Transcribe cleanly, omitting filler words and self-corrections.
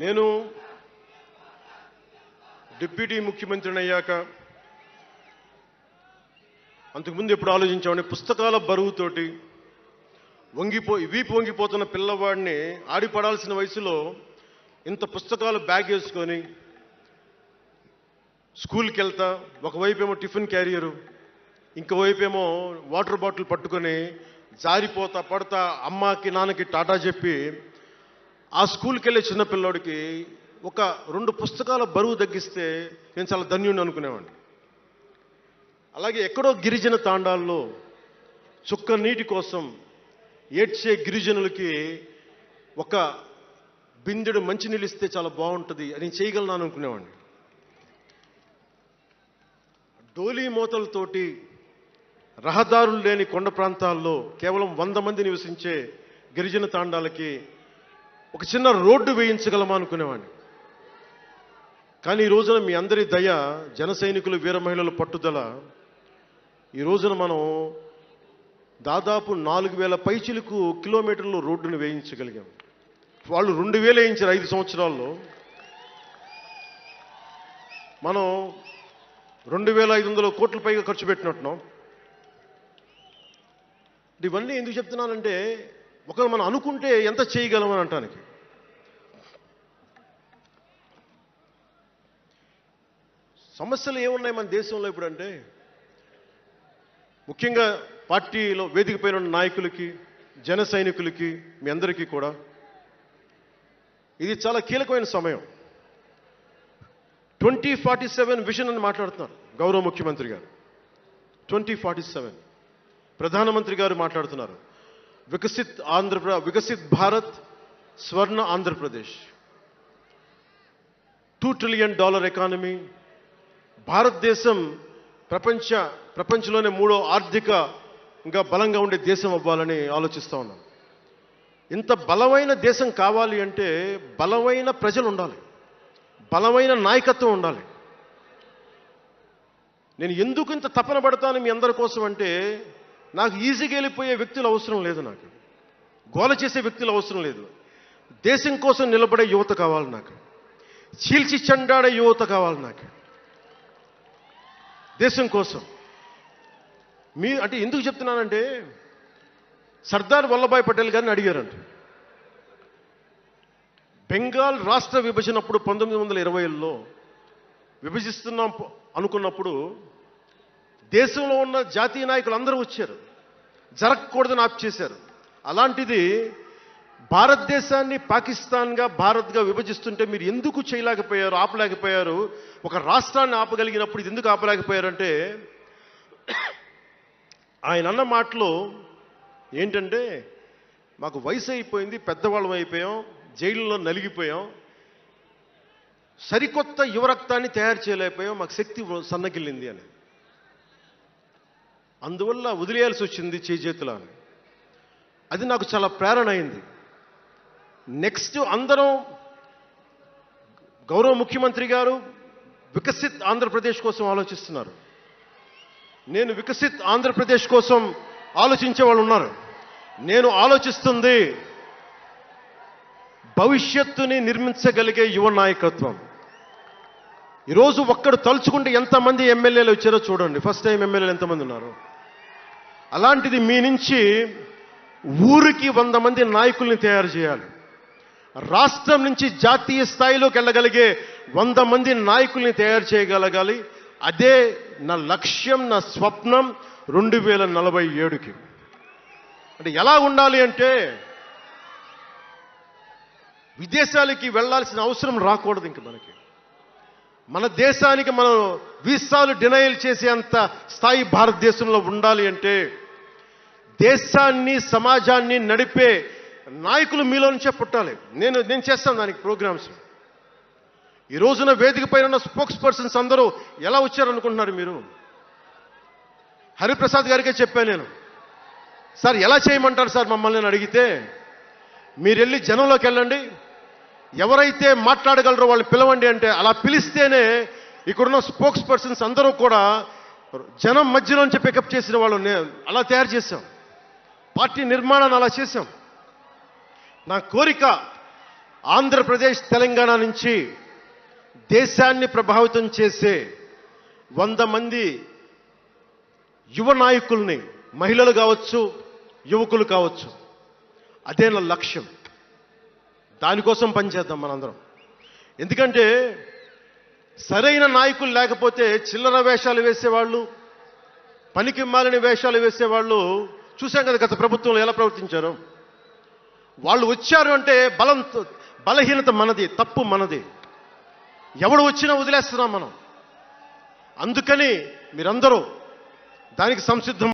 నేను డిప్యూటీ ముఖ్యమంత్రిని అయ్యాక అంతకుముందు ఎప్పుడు ఆలోచించామని పుస్తకాల బరువుతోటి వీపు వంగిపోతున్న పిల్లవాడిని ఆడిపడాల్సిన వయసులో ఇంత పుస్తకాలు బ్యాగ్ వేసుకొని స్కూల్కి వెళ్తా, ఒకవైపు ఏమో టిఫిన్ క్యారియరు, ఇంకోవైపు ఏమో వాటర్ బాటిల్ పట్టుకొని జారిపోతా పడతా అమ్మకి నాన్నకి టాటా చెప్పి ఆ స్కూల్కి వెళ్ళే చిన్నపిల్లోడికి ఒక 2 పుస్తకాల బరువు తగ్గిస్తే నేను చాలా ధన్యుడిని అనుకునేవాడిని. అలాగే ఎక్కడో గిరిజన తాండాల్లో చుక్క నీటి కోసం ఏడ్చే గిరిజనులకి ఒక బిందెడు మంచినీళ్ళు ఇస్తే చాలా బాగుంటుంది అని చేయగలను అనుకునేవాడిని. డోలీ మూతలతోటి రహదారులు లేని కొండ ప్రాంతాల్లో కేవలం 100 మంది నివసించే గిరిజన తాండాలకి ఒక చిన్న రోడ్డు వేయించగలమా అనుకునేవాడిని. కానీ ఈ రోజున మీ అందరి దయ, జన సైనికులు, వీర మహిళల పట్టుదల, ఈ రోజున మనం దాదాపు 4000 పైచిలకు కిలోమీటర్లు రోడ్డును వేయించగలిగాం. వాళ్ళు 2000 వేయించారు 5 సంవత్సరాల్లో. మనం 2500 కోట్ల పైగా ఖర్చు పెట్టినట్టున్నాం. ఇవన్నీ ఎందుకు చెప్తున్నానంటే ఒకరు మనం అనుకుంటే ఎంత చేయగలమని అంటానికి. సమస్యలు ఏమున్నాయి మన దేశంలో ఇప్పుడంటే, ముఖ్యంగా పార్టీలో వేదిక పైన ఉన్న నాయకులకి, జన సైనికులకి, మీ అందరికీ కూడా ఇది చాలా కీలకమైన సమయం. 2047 విజన్ అని మాట్లాడుతున్నారు గౌరవ ముఖ్యమంత్రి గారు. 2047 ప్రధానమంత్రి గారు మాట్లాడుతున్నారు. వికసిత్ భారత్, స్వర్ణ ఆంధ్రప్రదేశ్, $2 ట్రిలియన్ ఎకానమీ, భారతదేశం ప్రపంచంలోనే 3వ ఆర్థికంగా బలంగా ఉండే దేశం అవ్వాలని ఆలోచిస్తూ ఉన్నాం. ఇంత బలమైన దేశం కావాలి అంటే బలమైన ప్రజలు ఉండాలి, బలమైన నాయకత్వం ఉండాలి. నేను ఎందుకు ఇంత తపన పడతాను మీ అందరి కోసం అంటే, నాకు ఈజీగా వెళ్ళిపోయే వ్యక్తులు అవసరం లేదు, నాకు గోల చేసే వ్యక్తులు అవసరం లేదు. దేశం కోసం నిలబడే యువత కావాలి, నాకు చీల్చి చెండాడే యువత కావాలి, నాకు దేశం కోసం. అంటే ఎందుకు చెప్తున్నానంటే, సర్దార్ వల్లభాయ్ పటేల్ గారిని అడిగారంట. బెంగాల్ రాష్ట్ర విభజనప్పుడు 1920లో విభజిస్తున్నాం అనుకున్నప్పుడు దేశంలో ఉన్న జాతీయ నాయకులు అందరూ వచ్చారు, జరగకూడదని ఆప్ చేశారు. అలాంటిది భారతదేశాన్ని పాకిస్తాన్గా, భారత్గా విభజిస్తుంటే మీరు ఎందుకు చేయలేకపోయారు, ఆపలేకపోయారు? ఒక రాష్ట్రాన్ని ఆపగలిగినప్పుడు ఇది ఎందుకు ఆపలేకపోయారంటే, ఆయన అన్న మాటలు ఏంటంటే, మాకు వయసు అయిపోయింది, పెద్దవాళ్ళం అయిపోయాం, జైలులో నలిగిపోయాం, సరికొత్త యువరక్తాన్ని తయారు చేయలేకపోయాం, మాకు శక్తి సన్నగిల్లింది అని. అందువల్ల వదిలేయాల్సి వచ్చింది చేతులా అని. అది నాకు చాలా ప్రేరణ అయింది. నెక్స్ట్ అందరం, గౌరవ ముఖ్యమంత్రి గారు వికసిత్ ఆంధ్రప్రదేశ్ కోసం ఆలోచిస్తున్నారు. నేను వికసిత్ ఆంధ్రప్రదేశ్ కోసం ఆలోచించే వాళ్ళు ఉన్నారు. నేను ఆలోచిస్తుంది భవిష్యత్తుని నిర్మించగలిగే యువ నాయకత్వం. ఈరోజు ఒక్కడు తలుచుకుంటే ఎంతమంది ఎమ్మెల్యేలు వచ్చారో చూడండి. ఫస్ట్ టైం ఎమ్మెల్యేలు ఎంతమంది ఉన్నారు? అలాంటిది మీ నుంచి ఊరికి 100 మంది నాయకుల్ని తయారు చేయాలి. రాష్ట్రం నుంచి జాతీయ స్థాయిలోకి వెళ్ళగలిగే 100 మంది నాయకుల్ని తయారు చేయగలగాలి. అదే నా లక్ష్యం, నా స్వప్నం 2047కి. అంటే ఎలా ఉండాలి అంటే, విదేశాలకి వెళ్ళాల్సిన అవసరం రాకూడదు ఇంక మనకి. మన దేశానికి మనం వీసాలు డినైల్ చేసేంత స్థాయి భారతదేశంలో ఉండాలి అంటే, దేశాన్ని, సమాజాన్ని నడిపే నాయకులు మీలో నుంచే పుట్టాలి. నేను చేస్తాను దానికి ప్రోగ్రామ్స్. ఈ రోజున వేదిక పైన ఉన్న స్పోక్స్ పర్సన్స్ అందరూ ఎలా వచ్చారనుకుంటున్నారు మీరు? హరిప్రసాద్ గారికే చెప్పాను నేను, సార్ ఎలా చేయమంటారు సార్ మమ్మల్ని అని అడిగితే, మీరు వెళ్ళి జనంలోకి వెళ్ళండి, ఎవరైతే మాట్లాడగలరో వాళ్ళు పిలవండి అంటే, అలా పిలిస్తేనే ఇక్కడున్న స్పోక్స్ పర్సన్స్ అందరూ కూడా జనం మధ్యలోంచి పికప్ చేసిన వాళ్ళు అలా తయారు చేశాం. పార్టీ నిర్మాణాన్ని అలా చేశాం. నా కోరిక ఆంధ్రప్రదేశ్ తెలంగాణ నుంచి దేశాన్ని ప్రభావితం చేసే 100 మంది యువ నాయకుల్ని, మహిళలు కావచ్చు, యువకులు కావచ్చు, అదే నా లక్ష్యం. దానికోసం పనిచేద్దాం మనందరం. ఎందుకంటే సరైన నాయకులు లేకపోతే చిల్లర వేషాలు వేసేవాళ్ళు, పనికి మాలిన వేషాలు వేసేవాళ్ళు చూశాం కదా గత ప్రభుత్వంలో ఎలా ప్రవర్తించారు. వాళ్ళు వచ్చారు అంటే బలహీనత మనది, తప్పు మనది. ఎవడు వచ్చినా వదిలేస్తున్నాం మనం. అందుకని మీరందరూ దానికి సంసిద్ధం.